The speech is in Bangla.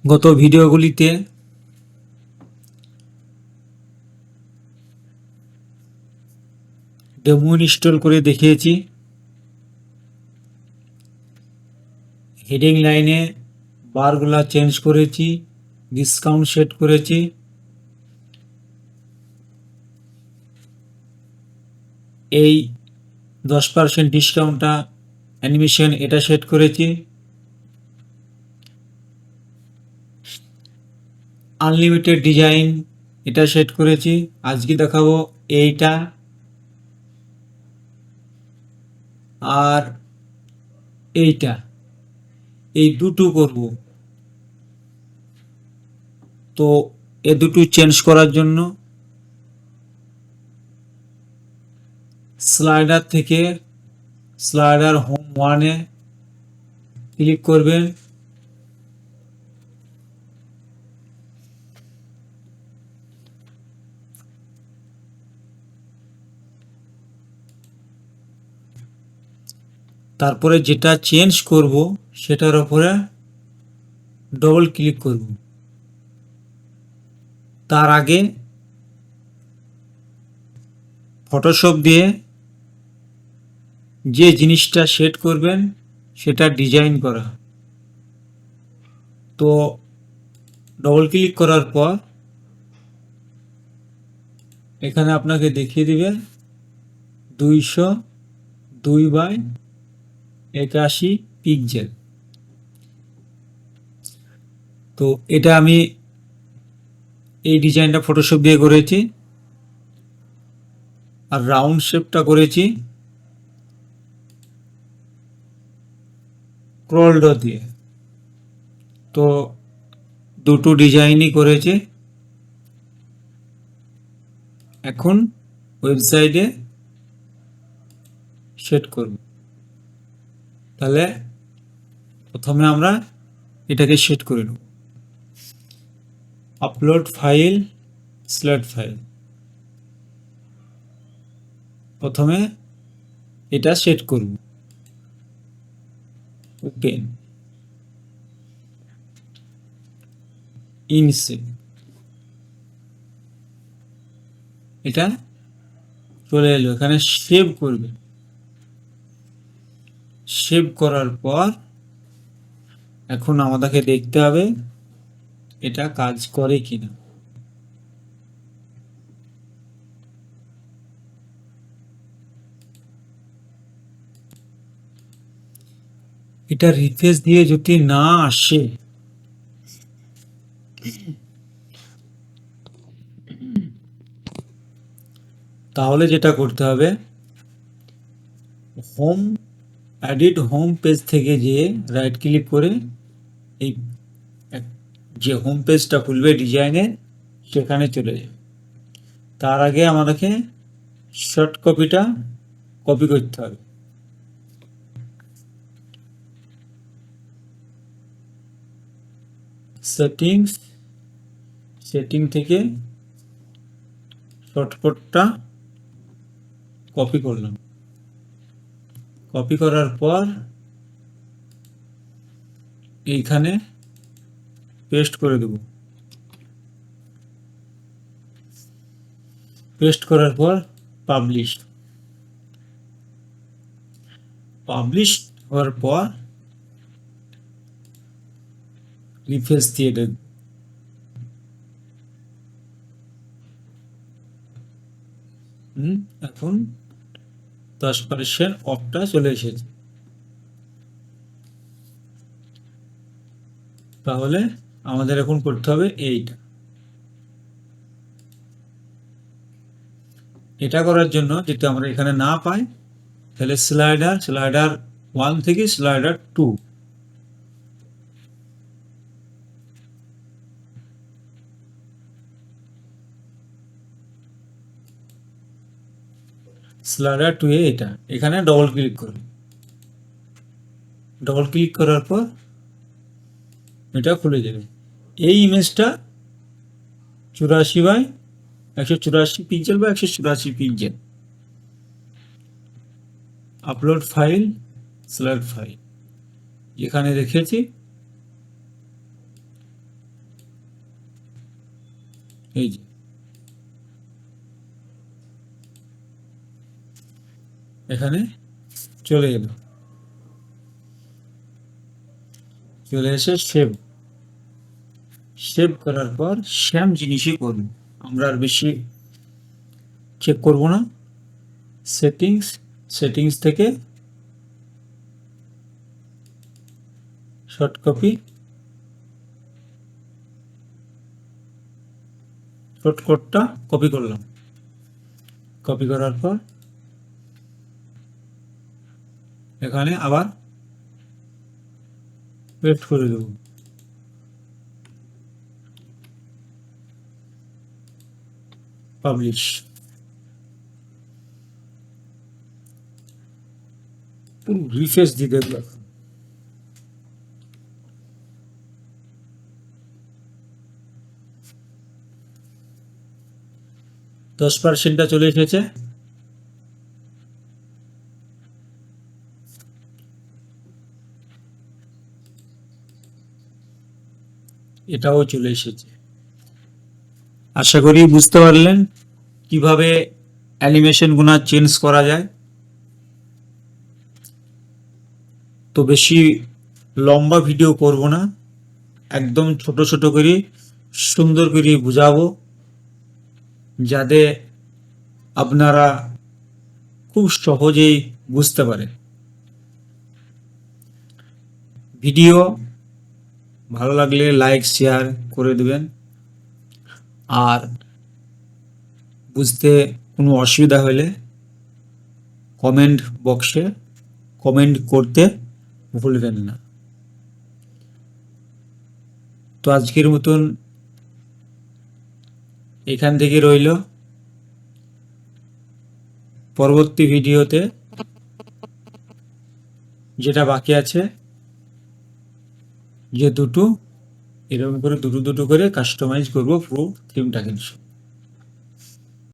গত ভিডিওগুলিতে ডেমো ইনস্টল করে দেখিয়েছি। হেডিং লাইনে বারগুলা চেঞ্জ করেছি, ডিসকাউন্ট সেট করেছি। এই 10% ডিসকাউন্টটা অ্যানিমেশন এটা সেট করেছি। আনলিমিটেড ডিজাইন এটা সেট করেছি। আজকে দেখাবো এইটা আর এইটা, এই দুটো করব। তো এ দুটো চেঞ্জ করার জন্য স্লাইডার থেকে স্লাইডার হোম 1-এ ক্লিক করবেন। তারপরে যেটা চেঞ্জ করব সেটার উপরে ডবল ক্লিক করব। তার আগে ফটোশপ দিয়ে যে জিনিসটা সেট করবেন সেটা ডিজাইন করা। তো ডবল ক্লিক করার পর এখানে আপনাকে দেখিয়ে দিবে 202/81 পিক্সেল। তো এটা আমি এই ডিজাইনটা ফটোশপ দিয়ে করেছি, আর রাউন্ড শেপটা করেছি ক্রল ড্র দিয়ে। তো দুটো ডিজাইনই করেছি। এখন ওয়েবসাইটে সেট করব। তাহলে প্রথমে আমরা এটাকে সেট করে নেব। Upload file, slide file. প্রথমে এটা সেট করব। ওপেন, ইনসেট, এটা চলে এলো। এখানে সেভ করবে। সেভ করার পর এখন আমাদেরকে দেখতে হবে এটা কাজ করে কিনা। এটা রিফ্রেশ দিয়ে যদি না আসে তাহলে যেটা করতে হবে, হোম এডিট হোম পেজ থেকে যে রাইট ক্লিক করে এই যে হোম পেজটা খুলবে ডিজাইনের সেখানে চলে যাবে। তার আগে আমাদেরকে শর্ট কপিটা কপি করতে হবে। সেটিং থেকে শর্টকাটটা কপি করলাম। কপি করার পর এইখানে পেস্ট করে দেব। পেস্ট করার পর পাবলিশ হওয়ার পর রিফ্রেশ দিয়ে দেব। এখন 10% অফটা চলে এসেছে। তাহলে আমাদের এখন করতে হবে এটা করার জন্য যদি আমরা এখানে না পাই তাহলে স্লাইডার 1 থেকে স্লাইডার 2, স্লাইডার 2 এ এটা এখানে ডবল ক্লিক করুন। ডবল ক্লিক করার পর এটা খুলে যাবে। এই ইমেজটা 84/184 পিক্সেল বা 184 pixel. Upload file, slide file, যেখানে রেখেছি এই যে এখানে চলে এলো, চলে এসে সেভ করার পর সেম জিনিসই করব, আমরা আর বেশি চেক করব না। সেটিংস থেকে শর্ট কোডটা কপি করলাম, কপি করার পর এখানে আবার পেস্ট করে দেব। পাবলিশ। রিফ্রেশ দিতে হবে। 10%টা চলে এসেছে। এটাও চলে এসেছে। আশা করি বুঝতে পারলেন কিভাবে অ্যানিমেশনগুলো চেঞ্জ করা যায়। তো বেশি লম্বা ভিডিও করব না, একদম ছোট ছোট করে সুন্দর করে বুঝাবো, যাতে আপনারা খুব সহজেই বুঝতে পারেন। ভিডিও ভালো লাগলে লাইক শেয়ার করে দেবেন, আর বুঝতে কোনো অসুবিধা হলে কমেন্ট বক্সে কমেন্ট করতে ভুলবেন না। তো আজকের মতন এখান থেকে রইল, পরবর্তী ভিডিওতে যেটা বাকি আছে, যে দুটো এরকম করে দুটো করে কাস্টমাইজ করব পুরো থিমটাকে।